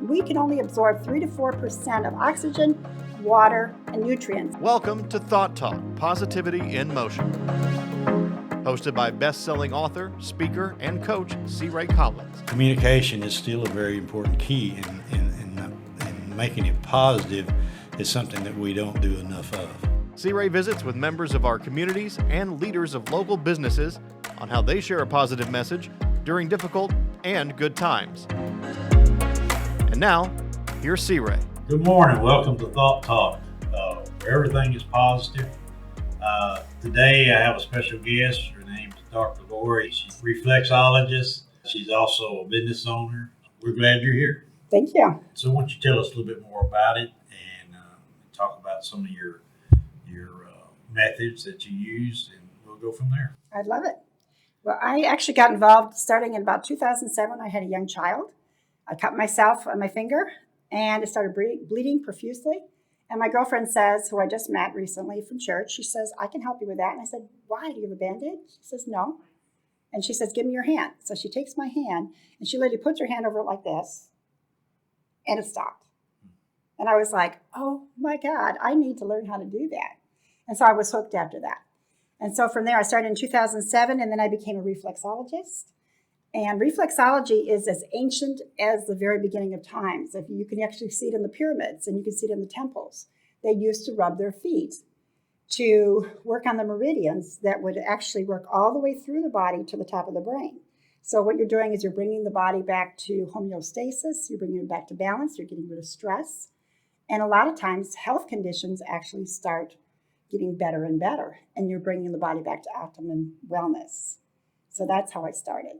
we can only absorb 3 to 4% of oxygen, water, and nutrients. Welcome to Thought Talk, Positivity in Motion. Hosted by best-selling author, speaker, and coach C. Ray Collins. Communication is still a very important key in making it positive is something that we don't do enough of. C. Ray visits with members of our communities and leaders of local businesses on how they share a positive message during difficult and good times. And now, here's C. Ray. Good morning. Welcome to Thought Talk, where everything is positive. Today I have a special guest. Her name is Dr. Lori. She's a reflexologist. She's also a business owner. We're glad you're here. Thank you. So why don't you tell us a little bit more about it and talk about some of your methods that you use, and we'll go from there. I'd love it. Well, I actually got involved starting in about 2007. I had a young child. I cut myself on my finger, and it started bleeding profusely. And my girlfriend says, who I just met recently from church, she says, I can help you with that. And I said, why? Do you have a Band-Aid? She says, no. And she says, give me your hand. So she takes my hand, and she literally puts her hand over it like this, and it stopped. And I was like, oh my God, I need to learn how to do that. And so I was hooked after that. And so from there, I started in 2007, and then I became a reflexologist. And reflexology is as ancient as the very beginning of times. If you can actually see it in the pyramids, and you can see it in the temples. They used to rub their feet to work on the meridians that would actually work all the way through the body to the top of the brain. So what you're doing is you're bringing the body back to homeostasis, you're bringing it back to balance, you're getting rid of stress. And a lot of times, health conditions actually start getting better and better, and you're bringing the body back to optimum wellness. So that's how I started.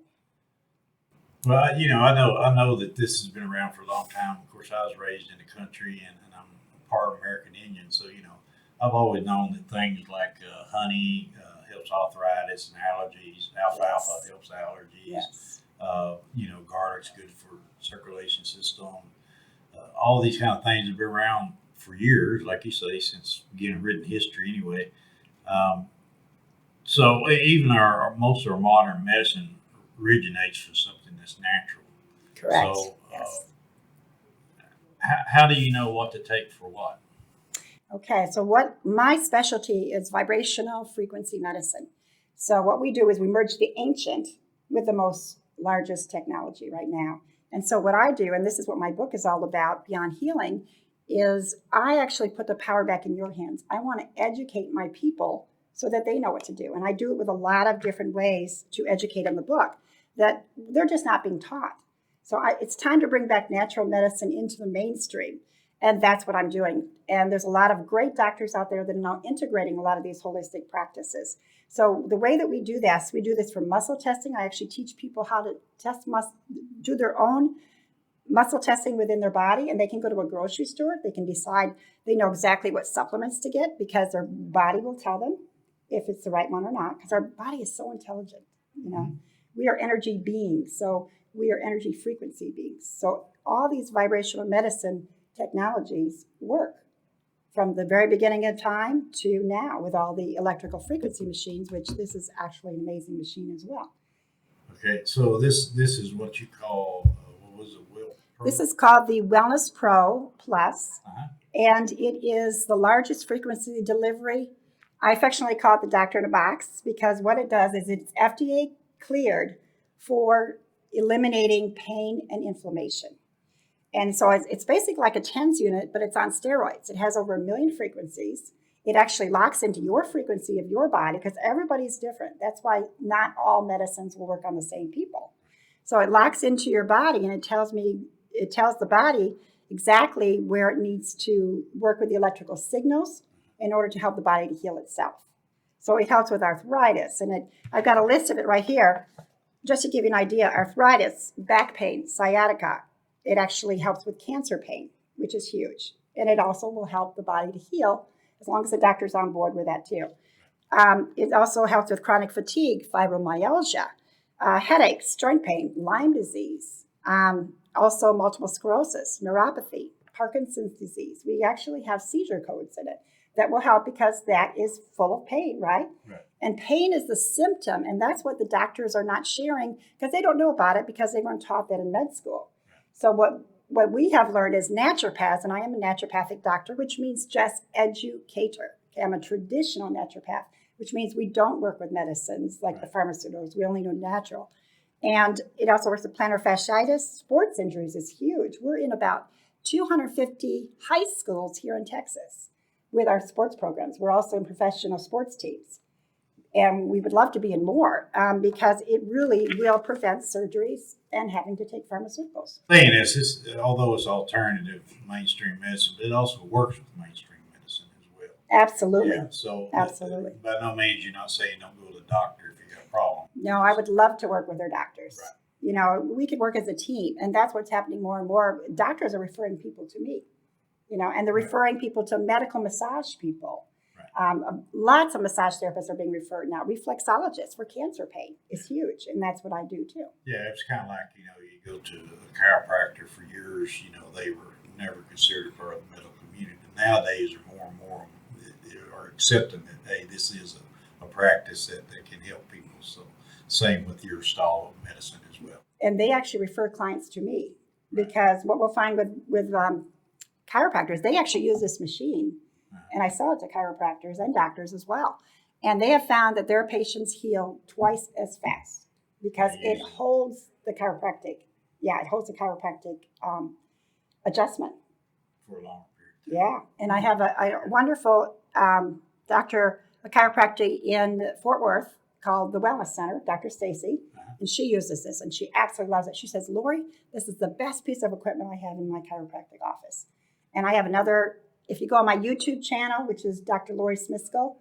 Well, I know that this has been around for a long time. Of course, I was raised in the country, and I'm part American Indian, so I've always known that things like honey helps arthritis and allergies. Alfalfa helps allergies. Yes. Garlic's good for circulation system. All these kind of things have been around for years, like you say, since beginning of written history anyway. So even most of our modern medicine originates from something that's natural. Correct. So yes. How do you know what to take for what? Okay, so what my specialty is vibrational frequency medicine. So what we do is we merge the ancient with the most largest technology right now. And so what I do, and this is what my book is all about, Beyond Healing, is I actually put the power back in your hands. I want to educate my people so that they know what to do. And I do it with a lot of different ways to educate in the book that they're just not being taught. So it's time to bring back natural medicine into the mainstream. And that's what I'm doing. And there's a lot of great doctors out there that are now integrating a lot of these holistic practices. So the way that we do this for muscle testing. I actually teach people how to do their own muscle testing within their body, and they can go to a grocery store. They can decide, they know exactly what supplements to get because their body will tell them if it's the right one or not, because our body is so intelligent. We are energy beings, so we are energy frequency beings. So all these vibrational medicine technologies work from the very beginning of time to now with all the electrical frequency machines, which this is actually an amazing machine as well. Okay, so this is what you call, This is called the Wellness Pro Plus, and it is the largest frequency delivery. I affectionately call it the doctor in a box because what it does is it's FDA cleared for eliminating pain and inflammation. And so it's basically like a TENS unit, but it's on steroids. It has over 1 million frequencies. It actually locks into your frequency of your body because everybody's different. That's why not all medicines will work on the same people. So it locks into your body, and it tells the body exactly where it needs to work with the electrical signals in order to help the body to heal itself. So it helps with arthritis, and I've got a list of it right here. Just to give you an idea, arthritis, back pain, sciatica. It actually helps with cancer pain, which is huge. And it also will help the body to heal as long as the doctor's on board with that too. It also helps with chronic fatigue, fibromyalgia, headaches, joint pain, Lyme disease, also multiple sclerosis, neuropathy, Parkinson's disease. We actually have seizure codes in it that will help because that is full of pain, right? And pain is the symptom, and that's what the doctors are not sharing because they don't know about it because they weren't taught that in med school. So what what we have learned as naturopaths, and I am a naturopathic doctor, which means just educator. Okay, I'm a traditional naturopath, which means we don't work with medicines like the pharmaceuticals. We only do natural. And it also works with plantar fasciitis. Sports injuries is huge. We're in about 250 high schools here in Texas with our sports programs. We're also in professional sports teams. And we would love to be in more because it really will prevent surgeries and having to take pharmaceuticals. Thing is, although it's alternative mainstream medicine, it also works with mainstream medicine as well. Absolutely. Yeah, so Absolutely. By no means you're not saying don't go to the doctor if you got a problem. No, I would love to work with their doctors. Right. You know, we could work as a team, and that's what's happening more and more. Doctors are referring people to me, you know, and they're referring people to medical massage people. Lots of massage therapists are being referred now. Reflexologists for cancer pain is huge, and that's what I do too. Yeah, it's kind of like, you know, you go to a chiropractor for years, you know, they were never considered part of the medical community. Nowadays, more and more are accepting that, hey, this is a practice that can help people. So same with your style of medicine as well. And they actually refer clients to me because what we'll find with chiropractors, they actually use this machine. And I sell it to chiropractors and doctors as well. And they have found that their patients heal twice as fast because it holds the chiropractic. Yeah, it holds the chiropractic adjustment. For a long period of time. Yeah. And I have a wonderful doctor, a chiropractor in Fort Worth called the Wellness Center, Dr. Stacy. And she uses this and she absolutely loves it. She says, Lori, this is the best piece of equipment I have in my chiropractic office. And I have another. If you go on my YouTube channel, which is Dr. Lori Smiskol,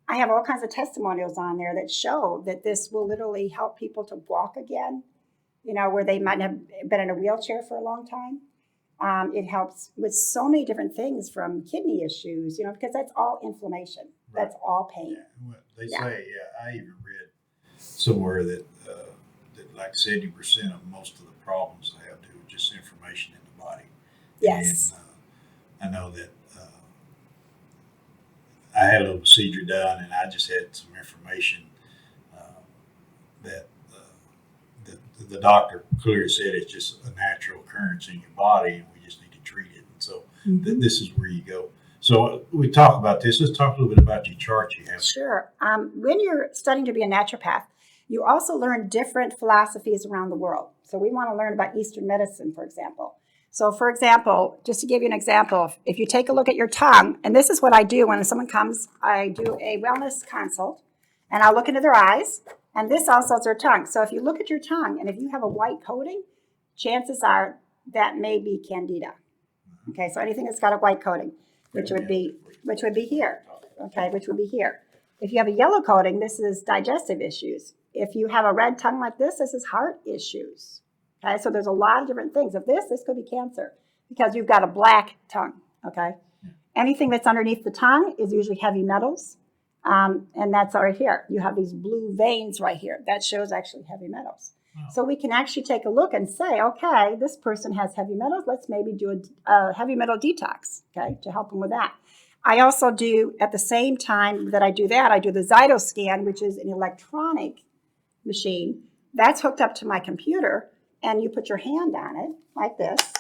I have all kinds of testimonials on there that show that this will literally help people to walk again, you know, where they might have been in a wheelchair for a long time. It helps with so many different things from kidney issues, you know, because that's all inflammation. Right. That's all pain. Yeah. Well, they say, I even read somewhere that like 70% of most of the problems have to do with just inflammation in the body. Yes. And, I know that I had a little procedure done, and I just had some information that the doctor clearly said it's just a natural occurrence in your body, and we just need to treat it. And so this is where you go. So we talk about this. Let's talk a little bit about your chart you have. Sure. When you're studying to be a naturopath, you also learn different philosophies around the world. So we want to learn about Eastern medicine, for example. So, for example, just to give you an example, if you take a look at your tongue, and this is what I do when someone comes, I do a wellness consult, and I'll look into their eyes, and this also is their tongue. So if you look at your tongue, and if you have a white coating, chances are that may be candida. Okay, so anything that's got a white coating, which would be here. Okay, which would be here. If you have a yellow coating, this is digestive issues. If you have a red tongue like this is heart issues. Okay, so there's a lot of different things. If this could be cancer because you've got a black tongue, okay? Anything that's underneath the tongue is usually heavy metals, and that's right here. You have these blue veins right here. That shows actually heavy metals. Wow. So we can actually take a look and say, okay, this person has heavy metals. Let's maybe do a heavy metal detox, okay, to help them with that. I also do, at the same time that I do that, I do the Zytoscan, which is an electronic machine. That's hooked up to my computer. And you put your hand on it like this,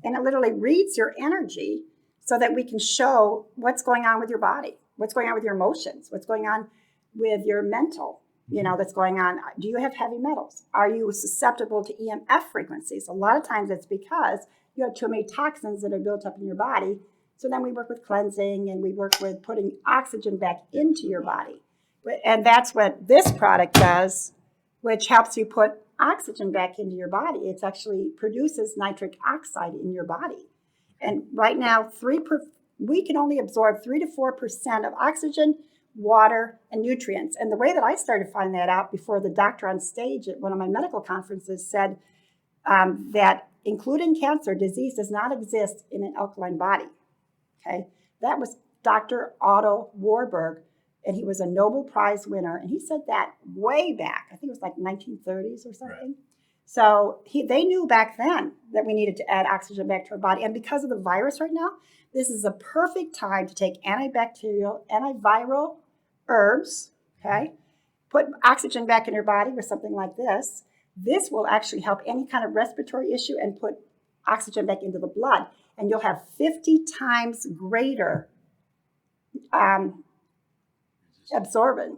and it literally reads your energy so that we can show what's going on with your body, what's going on with your emotions, what's going on with your mental, you know, that's going on. Do you have heavy metals? Are you susceptible to EMF frequencies? A lot of times it's because you have too many toxins that are built up in your body. So then we work with cleansing and we work with putting oxygen back into your body. And that's what this product does, which helps you put oxygen back into your body. It actually produces nitric oxide in your body. And right now, we can only absorb 3 to 4% of oxygen, water, and nutrients. And the way that I started to find that out before the doctor on stage at one of my medical conferences said that including cancer, disease does not exist in an alkaline body. Okay, that was Dr. Otto Warburg. And he was a Nobel Prize winner. And he said that way back. I think it was like 1930s or something. Right. So they knew back then that we needed to add oxygen back to our body. And because of the virus right now, this is a perfect time to take antibacterial, antiviral herbs, okay? Put oxygen back in your body with something like this. This will actually help any kind of respiratory issue and put oxygen back into the blood, and you'll have 50 times greater absorbance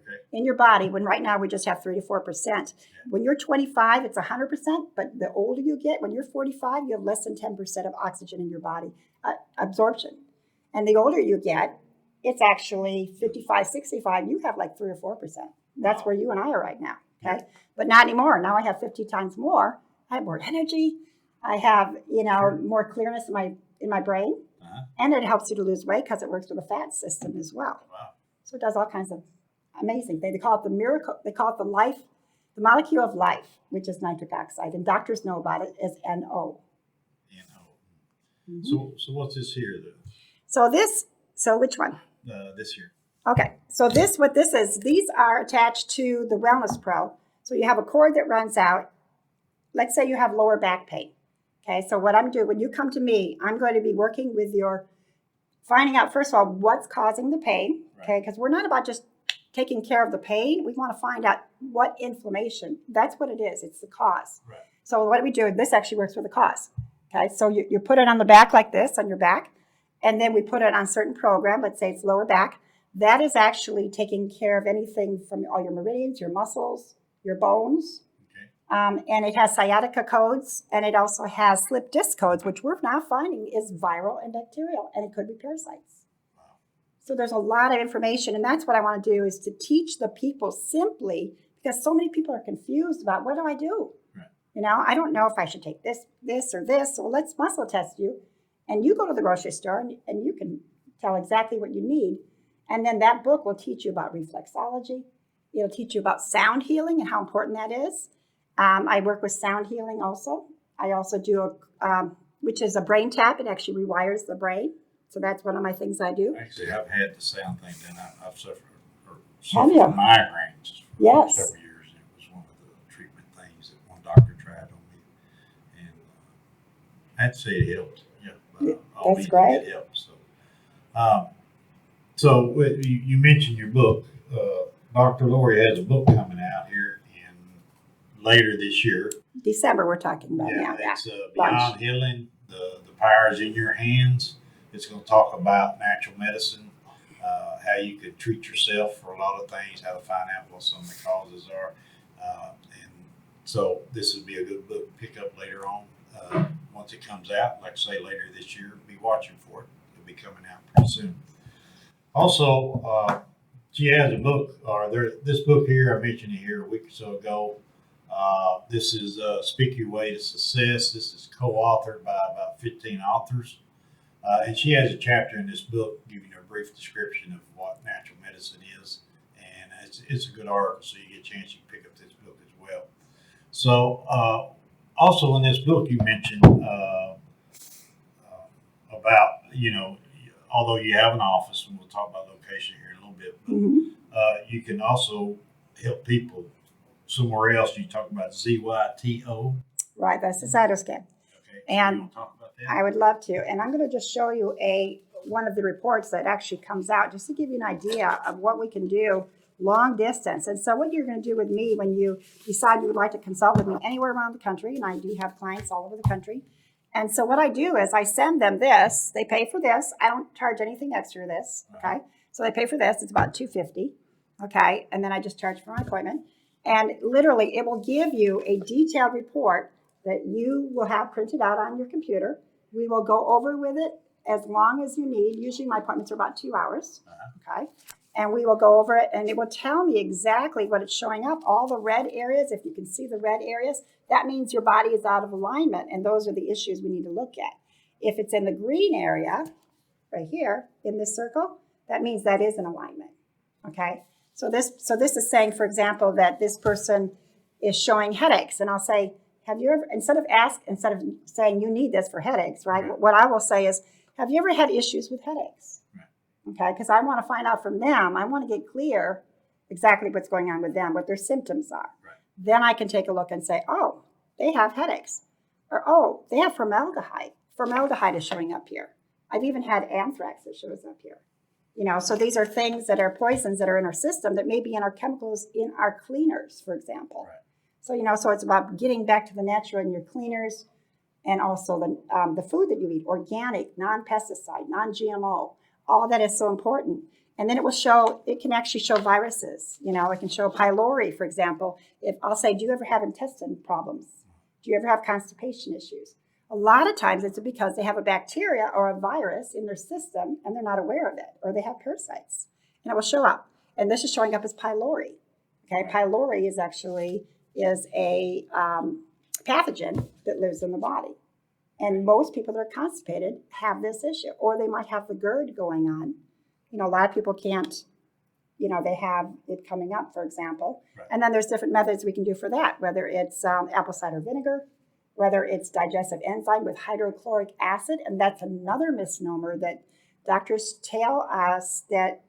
Okay. in your body, when right now we just have 3 to 4%. When you're 25, it's 100%, but the older you get, when you're 45, you have less than 10% of oxygen in your body absorption. And the older you get, it's actually 55, 65, you have like 3 or 4%. That's where you and I are right now, okay? But not anymore. Now I have 50 times more. I have more energy. I have, more clearness in my brain. And it helps you to lose weight because it works with the fat system as well. Wow. So it does all kinds of amazing things. They call it the miracle. They call it the molecule of life, which is nitric oxide, and doctors know about it as NO. Mm-hmm. So what's this here though? So which one? This here. Okay. So what this is, these are attached to the Wellness Pro. So you have a cord that runs out. Let's say you have lower back pain. Okay, so what I'm doing, when you come to me, I'm going to be working with finding out, first of all, what's causing the pain, okay, because we're not about just taking care of the pain. We want to find out what inflammation, that's what it is. It's the cause. Right. So what do we do? This actually works for the cause. Okay, so you put it on the back like this, on your back, and then we put it on a certain program. Let's say it's lower back. That is actually taking care of anything from all your meridians, your muscles, your bones. And it has sciatica codes, and it also has slip disc codes, which we're now finding is viral and bacterial, and it could be parasites. Wow. So there's a lot of information, and that's what I want to do, is to teach the people simply, because so many people are confused about, what do I do? Right. I don't know if I should take this, or this. So let's muscle test you, and you go to the grocery store, and you can tell exactly what you need, and then that book will teach you about reflexology. It'll teach you about sound healing and how important that is. I work with sound healing also. I also do which is a brain tap. It actually rewires the brain. So that's one of my things I do. Actually, I've had the sound thing done. I've suffered Have you? from migraines for Yes. several years. It was one of the treatment things that one doctor tried on me. And I'd say it helped. Yeah, That's great. It helped. So you mentioned your book. Dr. Lori has a book coming out here later this year. December we're talking about now. It's Beyond Healing, the power is in your hands. It's going to talk about natural medicine, how you could treat yourself for a lot of things, how to find out what some of the causes are. And so this would be a good book to pick up later on. Once it comes out, like I say, later this year, be watching for it. It'll be coming out pretty soon. Also, she has a book, this book here, I mentioned it here a week or so ago. This is Speak Your Way to Success. This is co-authored by about 15 authors. And she has a chapter in this book giving a brief description of what natural medicine is. And it's a good article, so you get a chance, you can pick up this book as well. So also in this book you mentioned about, although you have an office, and we'll talk about location here in a little bit, but you can also help people somewhere else. You talk about ZYTO. Right, that's the cytoscan. Okay. And you want to talk about that? I would love to. And I'm going to just show you one of the reports that actually comes out, just to give you an idea of what we can do long distance. And so what you're going to do with me when you decide you would like to consult with me anywhere around the country, and I do have clients all over the country. And so what I do is I send them this. They pay for this. I don't charge anything extra for this. Okay. So they pay for this. It's about $250. Okay. And then I just charge for my appointment. And literally, it will give you a detailed report that you will have printed out on your computer. We will go over with it as long as you need. Usually my appointments are about 2 hours. Okay. And we will go over it, and it will tell me exactly what it's showing up. All the red areas, if you can see the red areas, that means your body is out of alignment, and those are the issues we need to look at. If it's in the green area, right here, in this circle, that means that is in alignment. Okay. So this is saying, for example, that this person is showing headaches, and I'll say, have you ever, instead of saying you need this for headaches, right? What I will say is, have you ever had issues with headaches? Okay, because I want to find out from them. I want to get clear exactly what's going on with them, what their symptoms are. Right. Then I can take a look and say, oh, they have headaches. Or, oh, they have formaldehyde. Formaldehyde is showing up here. I've even had anthrax that shows up here. So these are things that are poisons that are in our system that may be in our chemicals in our cleaners, for example. Right. So, so it's about getting back to the natural in your cleaners, and also the food that you eat, organic, non-pesticide, non-GMO, all that is so important. And then it can actually show viruses. It can show pylori, for example. If I'll say, do you ever have intestine problems? Do you ever have constipation issues? A lot of times it's because they have a bacteria or a virus in their system and they're not aware of it, or they have parasites, and it will show up. And this is showing up as pylori. Okay, pylori is a pathogen that lives in the body. And most people that are constipated have this issue, or they might have the GERD going on. A lot of people can't, they have it coming up, for example. Right. And then there's different methods we can do for that, whether it's apple cider vinegar, whether it's digestive enzyme with hydrochloric acid. And that's another misnomer that doctors tell us that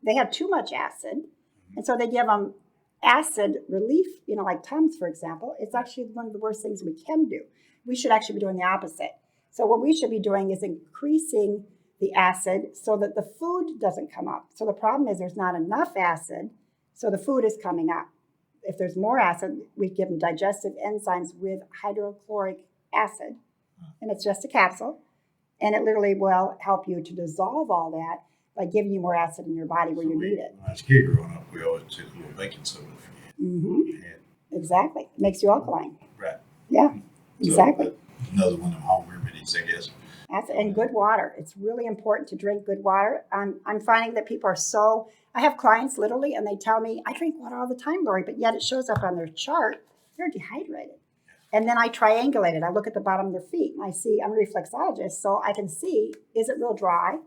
they have too much acid. And so they give them acid relief, like Tums, for example. It's actually one of the worst things we can do. We should actually be doing the opposite. So what we should be doing is increasing the acid so that the food doesn't come up. So the problem is there's not enough acid, so the food is coming up. If there's more acid, we give them digestive enzymes with hydrochloric acid, and it's just a capsule, and it literally will help you to dissolve all that by giving you more acid in your body where you need it. When I was a kid growing up, we always took a little baking soda for you. Mm-hmm. Exactly. It makes you alkaline. Right. Yeah, exactly. So another one of them home remedies, I guess. And good water. It's really important to drink good water. I'm finding that people are I have clients literally, and they tell me, I drink water all the time, Lori, but yet it shows up on their chart, they're dehydrated. And then I triangulate it. I look at the bottom of their feet, and I see, I'm a reflexologist, so I can see, is it real dry?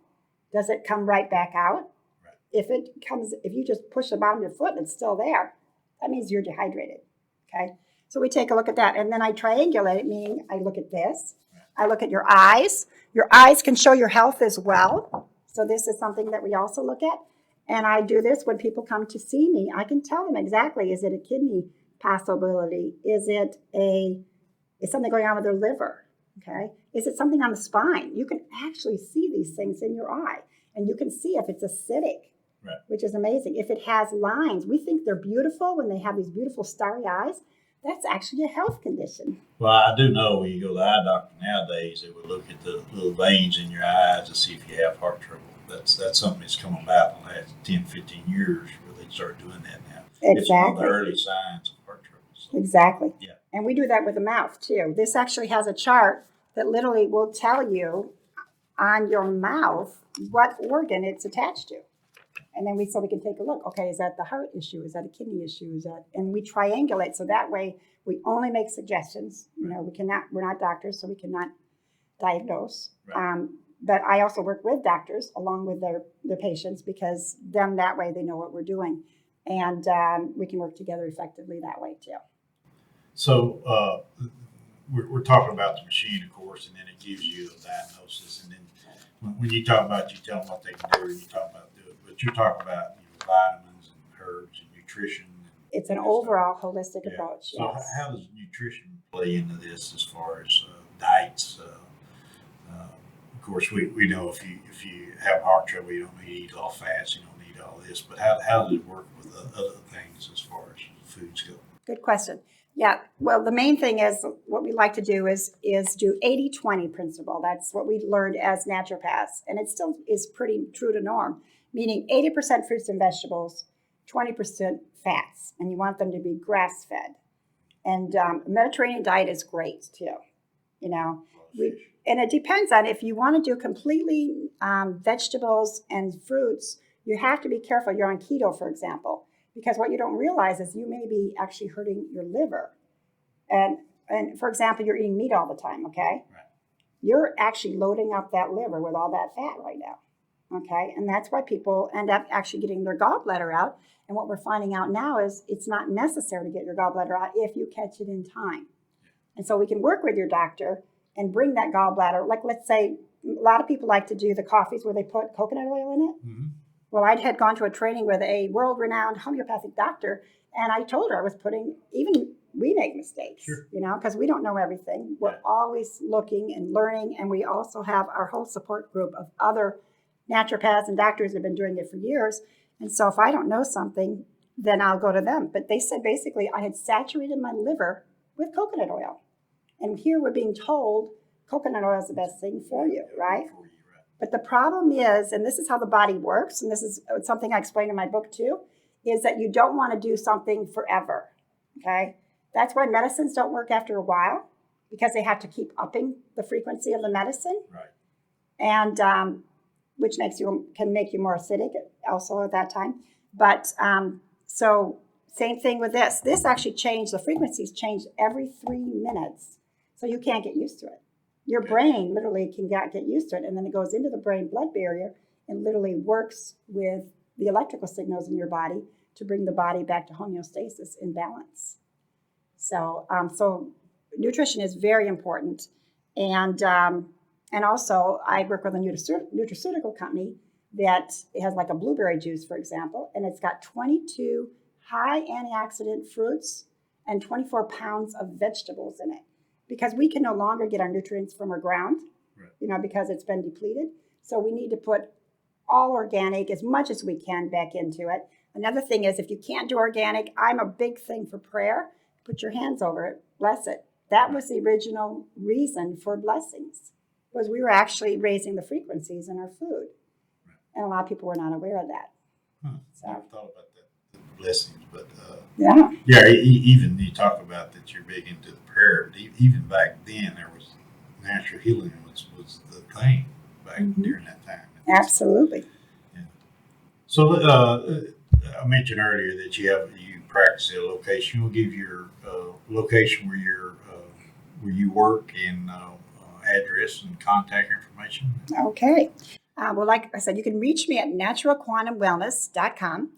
Does it come right back out? Right. If you just push the bottom of your foot and it's still there, that means you're dehydrated. Okay? So we take a look at that. And then I triangulate it, meaning I look at this. I look at your eyes. Your eyes can show your health as well. So this is something that we also look at. And I do this when people come to see me. I can tell them exactly, is it a kidney possibility? Is something going on with their liver? Okay. Is it something on the spine? You can actually see these things in your eye. And you can see if it's acidic, right, which is amazing. If it has lines, we think they're beautiful when they have these beautiful starry eyes. That's actually a health condition. Well, I do know when you go to the eye doctor nowadays, they would look at the little veins in your eyes to see if you have heart trouble. That's something that's come about in the last 10, 15 years where they start doing that now. It's one of the early signs of heart trouble. So, exactly. yeah. And we do that with the mouth too. This actually has a chart that literally will tell you on your mouth what organ it's attached to. And then we can take a look. Okay, is that the heart issue? Is that a kidney issue? And we triangulate so that way we only make suggestions. We're not doctors, so we cannot diagnose. Right. But I also work with doctors along with their patients, because then that way they know what we're doing, and we can work together effectively that way too. So we're talking about the machine, of course, and then it gives you a diagnosis, and then when you talk about, you tell them what they can do, and you talk about do it, but you're talking about vitamins and herbs and nutrition. It's an overall holistic approach. So yes. how does nutrition play into this as far as diets? Of course, we know if you have heart trouble, you don't need to eat all fats, you don't need all this, but how does it work with other things as far as foods go? Good question. Yeah, well, the main thing is what we like to do is do 80-20 principle. That's what we learned as naturopaths, and it still is pretty true to norm, meaning 80% fruits and vegetables, 20% fats, and you want them to be grass-fed. And Mediterranean diet is great too, and it depends on if you want to do completely vegetables and fruits, you have to be careful. You're on keto, for example. Because what you don't realize is you may be actually hurting your liver. And for example, you're eating meat all the time, okay? Right. You're actually loading up that liver with all that fat right now, okay? And that's why people end up actually getting their gallbladder out. And what we're finding out now is it's not necessary to get your gallbladder out if you catch it in time. And so we can work with your doctor and bring that gallbladder. Like, let's say a lot of people like to do the coffees where they put coconut oil in it. Mm-hmm. Well, I had gone to a training with a world-renowned homeopathic doctor, and I told her I was we make mistakes, sure, because we don't know everything. We're always looking and learning, and we also have our whole support group of other naturopaths and doctors that have been doing it for years. And so if I don't know something, then I'll go to them. But they said basically I had saturated my liver with coconut oil. And here we're being told coconut oil is the best thing for you, right? For you, right. But the problem is, and this is how the body works, and this is something I explain in my book too, is that you don't want to do something forever, okay? That's why medicines don't work after a while, because they have to keep upping the frequency of the medicine. Right. And which can make you more acidic also at that time. But so same thing with this. This actually changed, the frequencies change every 3 minutes. So you can't get used to it. Your brain literally can get used to it, and then it goes into the brain-blood barrier and literally works with the electrical signals in your body to bring the body back to homeostasis in balance. So nutrition is very important. And also, I work with a nutraceutical company that has like a blueberry juice, for example, and it's got 22 high antioxidant fruits and 24 pounds of vegetables in it. Because we can no longer get our nutrients from our ground, right, because it's been depleted. So we need to put all organic as much as we can back into it. Another thing is, if you can't do organic, I'm a big thing for prayer. Put your hands over it, bless it. That was the original reason for blessings, was we were actually raising the frequencies in our food. Right. And a lot of people were not aware of that. So I've thought about that, the blessings, but even you talk about that you're big into the prayer. Even back then, there was natural healing was the thing back during that time. Absolutely. Yeah. So I mentioned earlier that you practice at a location. We'll give your location where you work and address and contact information. Okay. Well, like I said, you can reach me at naturalquantumwellness.com.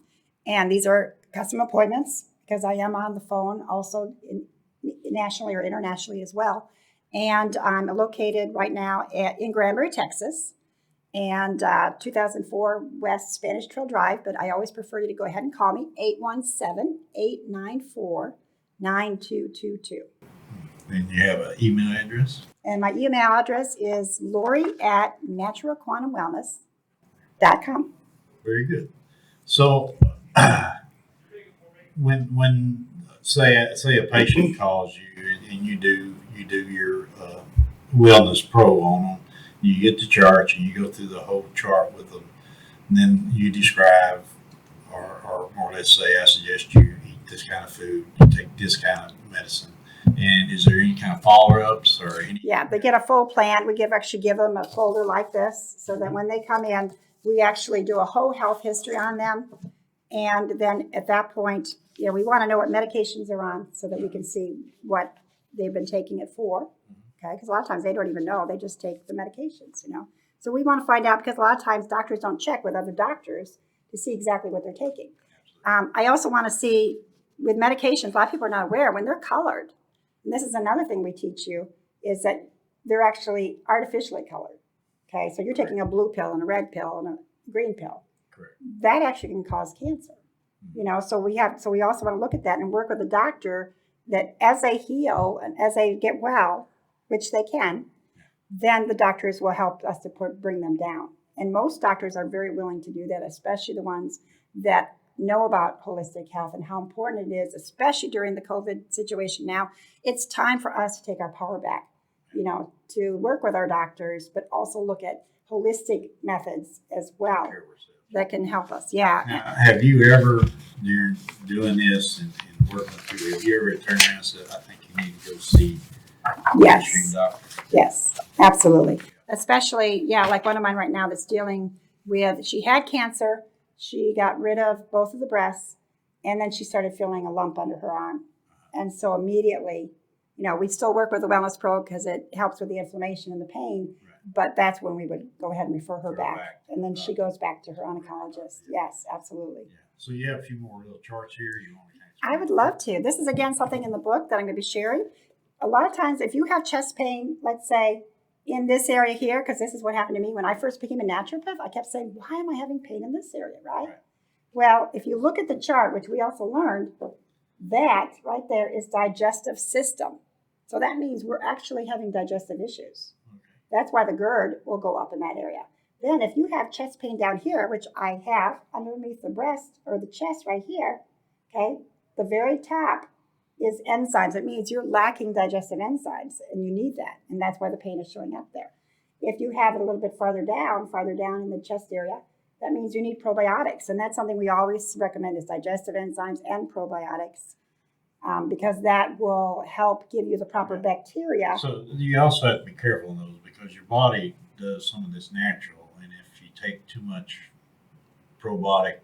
And these are custom appointments because I am on the phone also nationally or internationally as well. And I'm located right now in Granbury, Texas, and 2004 West Spanish Trail Drive. But I always prefer you to go ahead and call me, 817-894-9222. And you have an email address? And my email address is lori@naturalquantumwellness.com. Very good. So when say a patient calls you and you do your wellness pro on them, you get the chart and you go through the whole chart with them, and then you describe or more or less say, I suggest you eat this kind of food, you take this kind of medicine. And is there any kind of follow-ups or any? Yeah, they get a full plan. We actually give them a folder like this so that when they come in, we actually do a whole health history on them. And then at that point, we want to know what medications they're on so that we can see what they've been taking it for. Okay, because a lot of times they don't even know. They just take the medications, So we want to find out, because a lot of times doctors don't check with other doctors to see exactly what they're taking. I also want to see with medications, a lot of people are not aware when they're colored. And this is another thing we teach you, is that they're actually artificially colored. Okay, so you're taking a blue pill and a red pill and a green pill. Correct. That actually can cause cancer. So we also want to look at that and work with the doctor that as they heal and as they get well, which they can, then the doctors will help us to bring them down. And most doctors are very willing to do that, especially the ones that know about holistic health and how important it is, especially during the COVID situation now. It's time for us to take our power back, to work with our doctors, but also look at holistic methods as well that can help us. Yeah. Now, have you ever, during doing this and working through it, have you ever turned around and said, I think you need to go see a Yes. doctor? Yes, absolutely. Especially, like one of mine right now that's dealing with, she had cancer. She got rid of both of the breasts, and then she started feeling a lump under her arm. And so immediately, we still work with the Wellness Pro because it helps with the inflammation and the pain, but that's when we would go ahead and refer her back. And then she goes back to her oncologist. Yes, absolutely. Yeah. So you have a few more little charts here. You want to I would love to. This is, again, something in the book that I'm going to be sharing. A lot of times, if you have chest pain, let's say, in this area here, because this is what happened to me when I first became a naturopath, I kept saying, why am I having pain in this area, right? Well, if you look at the chart, which we also learned, that right there is digestive system. So that means we're actually having digestive issues. That's why the GERD will go up in that area. Then if you have chest pain down here, which I have underneath the breast or the chest right here, okay, the very top is enzymes. It means you're lacking digestive enzymes and you need that. And that's why the pain is showing up there. If you have it a little bit farther down in the chest area, that means you need probiotics. And that's something we always recommend is digestive enzymes and probiotics because that will help give you the proper bacteria. So you also have to be careful in those because your body does some of this natural. And if you take too much probiotic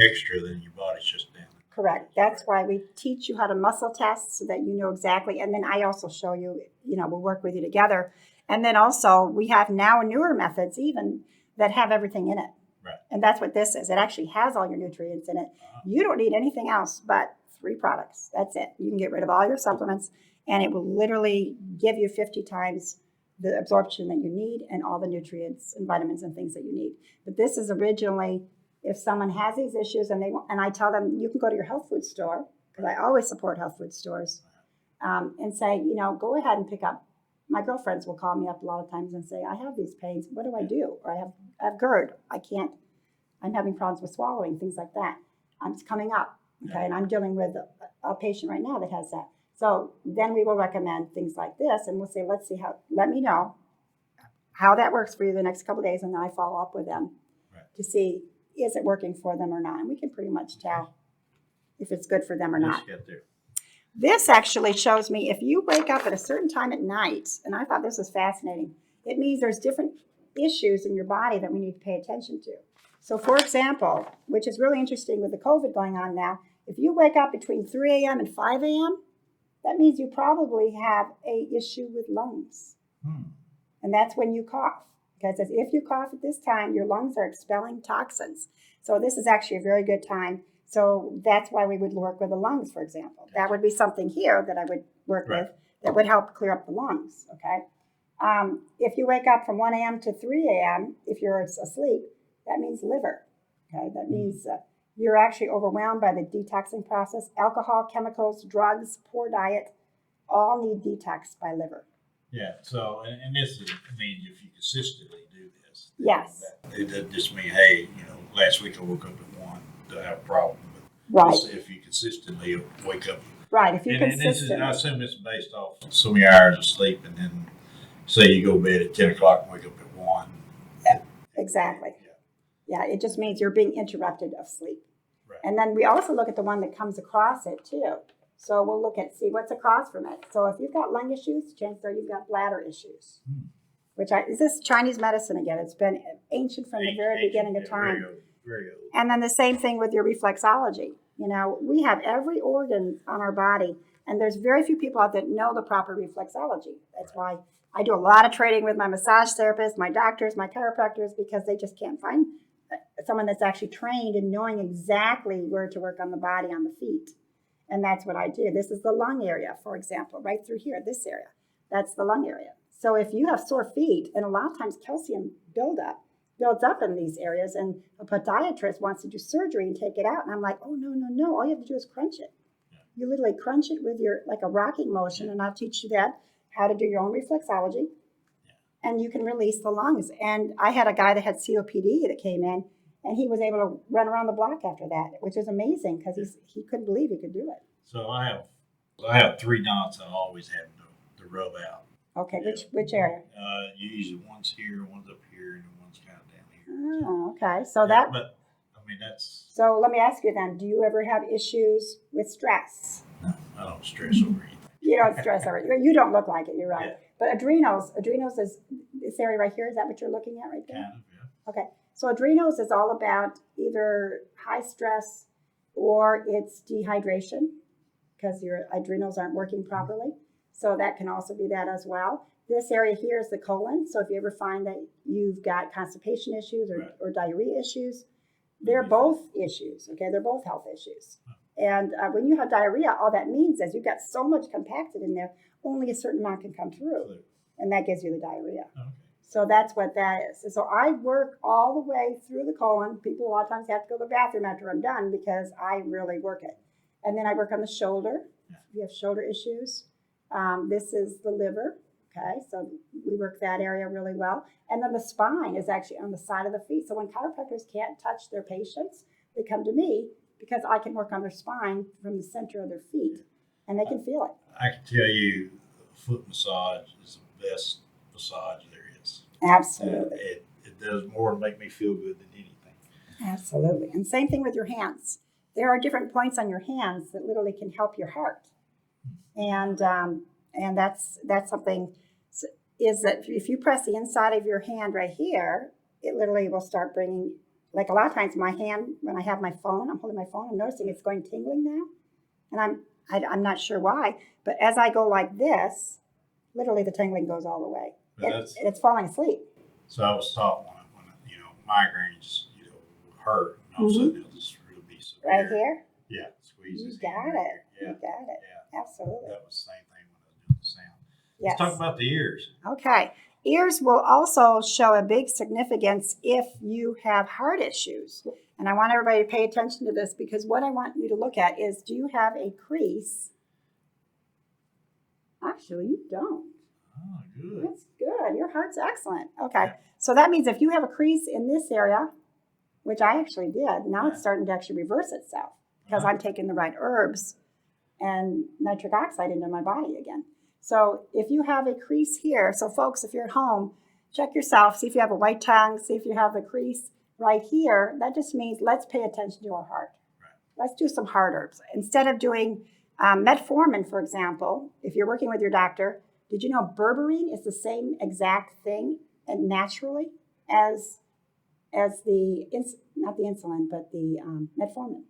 extra, then your body shuts down. Correct. That's why we teach you how to muscle test so that you know exactly. And then I also show you, we'll work with you together. And then also we have now newer methods even that have everything in it. Right. And that's what this is. It actually has all your nutrients in it. You don't need anything else but 3 products. That's it. You can get rid of all your supplements and it will literally give you 50 times the absorption that you need and all the nutrients and vitamins and things that you need. But this is originally, if someone has these issues and I tell them, you can go to your health food store, because I always support health food stores, and say, go ahead and pick up. My girlfriends will call me up a lot of times and say, I have these pains. What do I do? Or I have GERD. I'm having problems with swallowing, things like that. It's coming up. Okay. And I'm dealing with a patient right now that has that. So then we will recommend things like this and we'll say, let me know how that works for you the next couple of days. And then I follow up with them to see, is it working for them or not? And we can pretty much tell if it's good for them or not. This actually shows me if you wake up at a certain time at night, and I thought this was fascinating, it means there's different issues in your body that we need to pay attention to. So for example, which is really interesting with the COVID going on now, if you wake up between 3 a.m. and 5 a.m., that means you probably have a issue with lungs. And that's when you cough. Because if you cough at this time, your lungs are expelling toxins. So this is actually a very good time. So that's why we would work with the lungs, for example. That would be something here that I would work with that would help clear up the lungs, okay? If you wake up from 1 a.m. to 3 a.m., if you're asleep, that means liver, okay? That means you're actually overwhelmed by the detoxing process. Alcohol, chemicals, drugs, poor diet, all need detox by liver. Yeah, so, and this is, if you consistently do this. Yes. It doesn't just mean, hey, last week I woke up at 1, do I have a problem? Right. If you consistently wake up. Right, if you And this is, consistent. I assume it's based off so many hours of sleep, and then say you go to bed at 10 o'clock and wake up at 1. Yeah, exactly. Yeah, it just means you're being interrupted of sleep. Right. And then we also look at the one that comes across it too. So we'll see what's across from it. So if you've got lung issues, chances are you've got bladder issues. Is this Chinese medicine again? It's been ancient from the very beginning of time. Very old. And then the same thing with your reflexology. We have every organ on our body, and there's very few people out there that know the proper reflexology. That's why I do a lot of training with my massage therapists, my doctors, my chiropractors, because they just can't find someone that's actually trained in knowing exactly where to work on the body, on the feet. And that's what I do. This is the lung area, for example, right through here, this area. That's the lung area. So if you have sore feet, and a lot of times calcium builds up in these areas, and a podiatrist wants to do surgery and take it out. And I'm like, oh, no. All you have to do is crunch it. You literally crunch it with like a rocking motion, and I'll teach you how to do your own reflexology. And you can release the lungs. And I had a guy that had COPD that came in, and he was able to run around the block after that, which is amazing because he couldn't believe he could do it. So I have 3 knots I always have to rub out. Okay, which area? Usually one's here, one's up here, and one's kind of down here. Oh, okay. So But that's. So let me ask you then: do you ever have issues with stress? No, I don't stress over anything. You don't stress over it. You don't look like it. You're right. Yeah. But adrenals is this area right here. Is that what you're looking at right there? Kind of, yeah. Okay. So adrenals is all about either high stress or it's dehydration because your adrenals aren't working properly. So that can also be that as well. This area here is the colon. So if you ever find that you've got constipation issues or diarrhea issues, they're both issues. Okay, they're both health issues. And when you have diarrhea, all that means is you've got so much compacted in there, only a certain amount can come through. And that gives you the diarrhea. Okay. So that's what that is. So I work all the way through the colon. People a lot of times have to go to the bathroom after I'm done because I really work it. And then I work on the shoulder. If you have shoulder issues. This is the liver. Okay, so we work that area really well. And then the spine is actually on the side of the feet. So when chiropractors can't touch their patients, they come to me because I can work on their spine from the center of their feet. and they can feel it. I can tell you, foot massage is the best massage there is. Absolutely. It does more to make me feel good than anything. Absolutely. And same thing with your hands. There are different points on your hands that literally can help your heart. And that's something, is that if you press the inside of your hand right here, it literally will start bringing, like a lot of times my hand, when I have my phone, I'm holding my phone, I'm noticing it's going tingling now. And I'm not sure why, but as I go like this, literally the tingling goes all the way. It's falling asleep. So I was taught when migraines, hurt, and all of a sudden it'll just really be severe. Right here? Yeah, squeeze You his got hand it. right here. You got it. Yeah. Absolutely. That was the same thing when I was doing the sound. Yes. Let's talk about the ears. Okay. Ears will also show a big significance if you have heart issues. And I want everybody to pay attention to this, because what I want you to look at is, do you have a crease? Actually, you don't. Oh, good. That's good. Your heart's excellent. Okay. Yeah. So that means if you have a crease in this area, which I actually did, now it's starting to actually reverse itself because I'm taking the right herbs and nitric oxide into my body again. So if you have a crease here, so folks, if you're at home, check yourself, see if you have a white tongue, see if you have the crease right here. That just means let's pay attention to our heart. Right. Let's do some heart herbs. Instead of doing metformin, for example, if you're working with your doctor, did you know berberine is the same exact thing and naturally as the, not the insulin, but the metformin.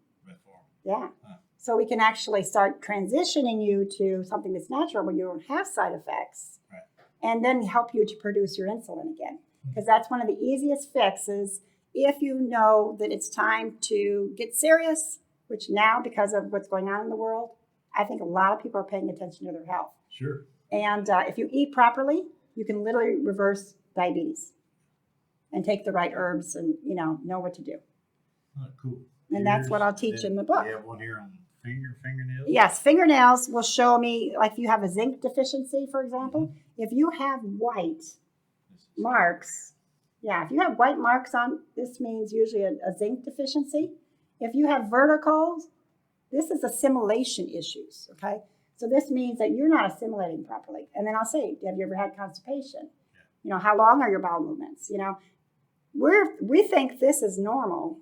Yeah. Huh. So we can actually start transitioning you to something that's natural where you don't have side effects, right, and then help you to produce your insulin again. Because that's one of the easiest fixes if you know that it's time to get serious, which now, because of what's going on in the world, I think a lot of people are paying attention to their health. Sure. And if you eat properly, you can literally reverse diabetes and take the right herbs and, know what to do. Oh, cool. And that's what I'll teach in the book. You have one here on fingernails? Yes, fingernails will show me, like if you have a zinc deficiency, for example, if you have white marks, if you have white marks on, this means usually a zinc deficiency. If you have verticals, this is assimilation issues, okay? So this means that you're not assimilating properly. And then I'll say, have you ever had constipation? Yeah. How long are your bowel movements? We think this is normal,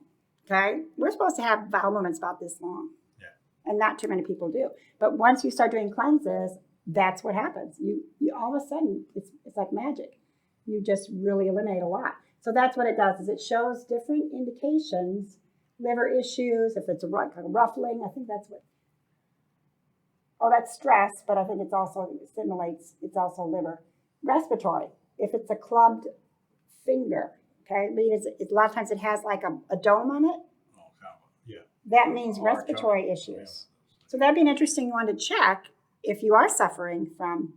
okay? We're supposed to have bowel movements about this long. Yeah. And not too many people do. But once you start doing cleanses, that's what happens. You all of a sudden, it's like magic. You just really eliminate a lot. So that's what it does, is it shows different indications, liver issues, if it's a ruffling, I think that's what. Oh, that's stress, but I think it stimulates, it's also liver. Respiratory, if it's a clubbed finger, okay, a lot of times it has like a dome on it. Oh, yeah. That means respiratory issues. So that'd be an interesting one to check if you are suffering from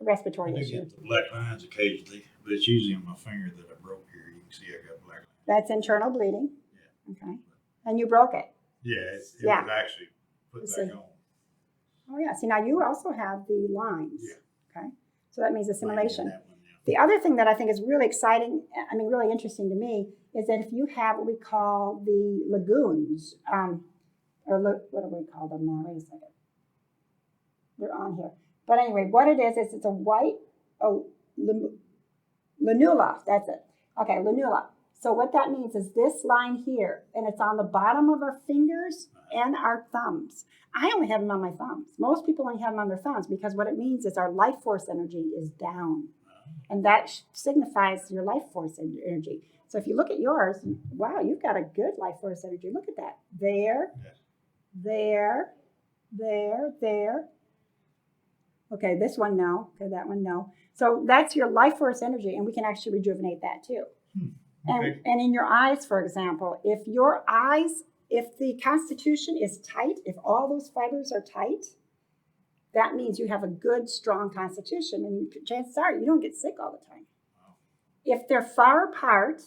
a respiratory issue. I get the black lines occasionally, but it's usually on my finger that I broke here. You can see I got black lines. That's internal bleeding. Yeah. Okay. And you broke it. Yeah, it was actually put back on. Oh, yeah. See, now you also have the lines. Yeah. Okay. So that means assimilation. That one, yeah. The other thing that I think is really exciting, really interesting to me, is that if you have what we call the lagoons, what do we call them now? Wait a second. They're on here. But anyway, what it is it's a white, lanula. That's it. Okay, lanula. So what that means is this line here, and it's on the bottom of our fingers and our thumbs. I only have them on my thumbs. Most people only have them on their thumbs because what it means is our life force energy is down. And that signifies your life force energy. So if you look at yours, wow, you've got a good life force energy. Look at that. There. Okay, this one, no. Okay, that one, no. So that's your life force energy, and we can actually rejuvenate that too. Okay. And in your eyes, for example, if the constitution is tight, if all those fibers are tight, that means you have a good, strong constitution, and chances are you don't get sick all the time. Wow. If they're far apart,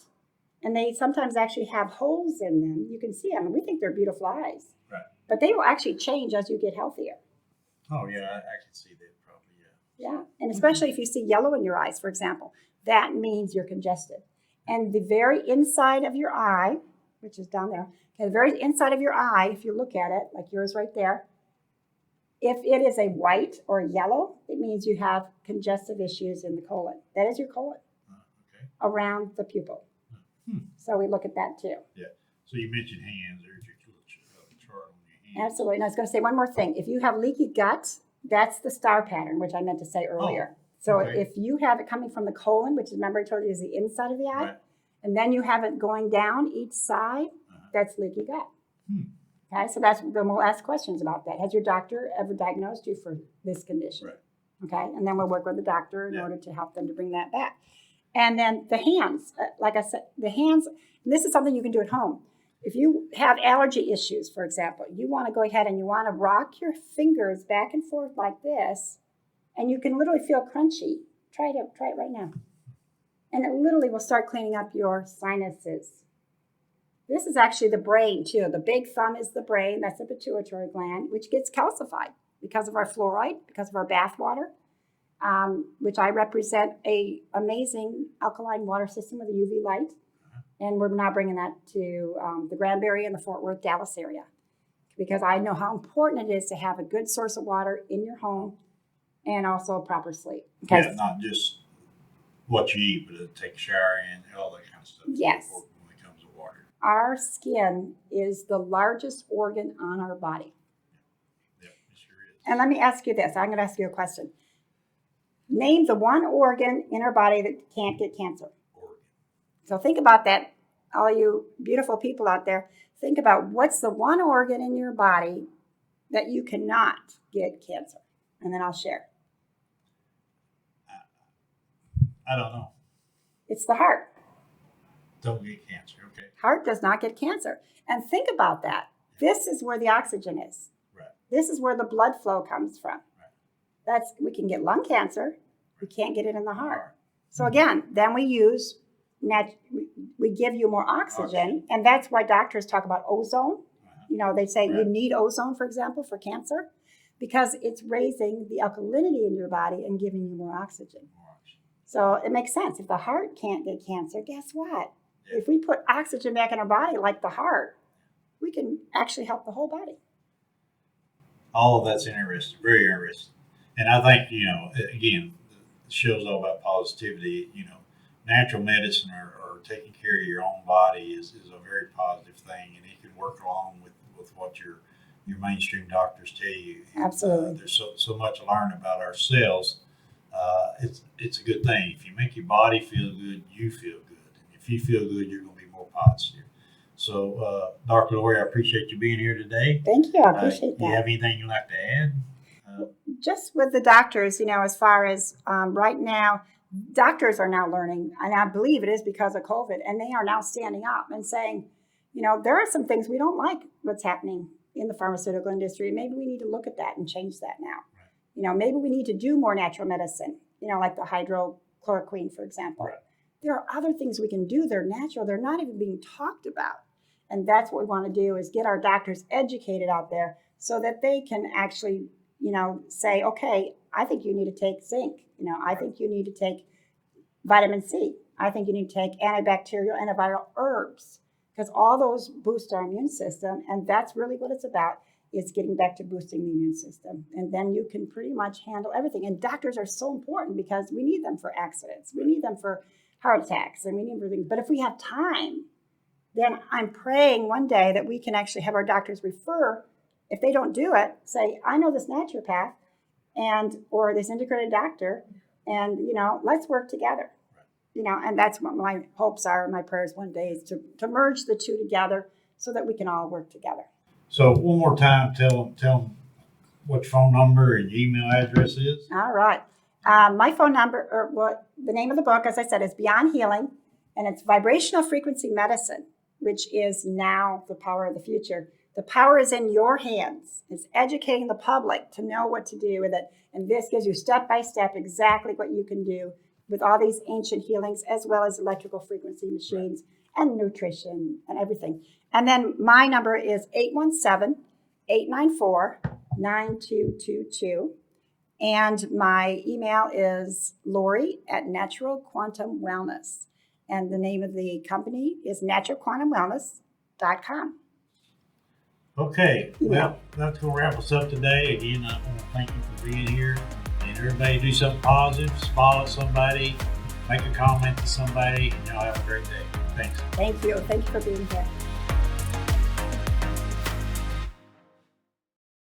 and they sometimes actually have holes in them, you can see them, and we think they're beautiful eyes. Right. But they will actually change as you get healthier. Oh, yeah, I can see that probably, yeah. Yeah, and especially if you see yellow in your eyes, for example, that means you're congested. And the very inside of your eye, which is down there, okay, the very inside of your eye, if you look at it, like yours right there, If it is a white or yellow, it means you have congestive issues in the colon. That is your colon Okay. around the pupil. So we look at that too. Yeah. So you mentioned hands. There's your little chart on your hands. Absolutely. And I was going to say one more thing. If you have leaky gut, that's the star pattern, which I meant to say earlier. So okay. if you have it coming from the colon, which remember I told you is the inside of the eye, Right. and then you have it going down each side, that's leaky gut. Okay, so then we'll ask questions about that. Has your doctor ever diagnosed you for this condition? Right. Okay, and then we'll work with the doctor in order to help them to bring that back. And then the hands, like I said, the hands, and this is something you can do at home. If you have allergy issues, for example, you want to go ahead and you want to rock your fingers back and forth like this, and you can literally feel crunchy. Try it right now. And it literally will start cleaning up your sinuses. This is actually the brain too. The big thumb is the brain. That's the pituitary gland, which gets calcified because of our fluoride, because of our bath water, which I represent a amazing alkaline water system with a UV light. And we're now bringing that to the Granbury and the Fort Worth, Dallas area, because I know how important it is to have a good source of water in your home and also proper sleep. Yeah, not just what you eat, but to take a shower and all that kind of stuff. Yes. When it comes to water. Our skin is the largest organ on our body. Yeah, it sure is. And let me ask you this. I'm going to ask you a question. Name the one organ in our body that can't get cancer. Organ. So think about that, all you beautiful people out there. Think about what's the one organ in your body that you cannot get cancer. And then I'll share. I don't know. It's the heart. Don't get cancer. Okay. Heart does not get cancer. And think about that. This is where the oxygen is. Right. This is where the blood flow comes from. Right. We can get lung cancer. We can't get it in the heart. So again, then we give you more oxygen. And that's why doctors talk about ozone. You know, they say you need ozone, for example, for cancer, because it's raising the alkalinity in your body and giving you more oxygen. So it makes sense. If the heart can't get cancer, guess what? Yeah. If we put oxygen back in our body like the heart, we can actually help the whole body. All of that's interesting, very interesting. And I think, again, the show's all about positivity. Natural medicine or taking care of your own body is a very positive thing, and it can work along with what your mainstream doctors tell you. Absolutely. There's so much to learn about ourselves. It's a good thing. If you make your body feel good, you feel good. And if you feel good, you're going to be more positive. So, Dr. Lori, I appreciate you being here today. Thank you. I appreciate that. Do you have anything you'd like to add? Just with the doctors, as far as right now, doctors are now learning, and I believe it is because of COVID, and they are now standing up and saying, there are some things we don't like what's happening in the pharmaceutical industry. Maybe we need to look at that and change that now. Maybe we need to do more natural medicine, like the hydrochloroquine, for example. Right. There are other things we can do. They're natural. They're not even being talked about. And that's what we want to do is get our doctors educated out there so that they can actually, say, okay, I think you need to take zinc. I think you need to take vitamin C. I think you need to take antibacterial, antiviral herbs, because all those boost our immune system. And that's really what it's about. Is getting back to boosting the immune system. And then you can pretty much handle everything. And doctors are so important because we need them for accidents. We need them for heart attacks. And we need everything. But if we have time, then I'm praying one day that we can actually have our doctors refer. If they don't do it, say, I know this naturopath or this integrated doctor, and, let's work together. And that's what my hopes are and my prayers one day is to merge the two together so that we can all work together. So one more time, tell them what your phone number and your email address is. All right. My phone number, or the name of the book, as I said, is Beyond Healing, and it's Vibrational Frequency Medicine, which is now the power of the future. The power is in your hands. It's educating the public to know what to do with it. And this gives you step by step exactly what you can do with all these ancient healings, as well as electrical frequency machines and nutrition and everything. And then my number is 817-894-9222. And my email is Lori at Natural Quantum Wellness. And the name of the company is naturalquantumwellness.com. Okay, Yeah. well, that's going to wrap us up today. Again, I want to thank you for being here. And everybody do something positive, smile at somebody, make a comment to somebody, and y'all have a great day. Thanks. Thank you. Thank you for being here.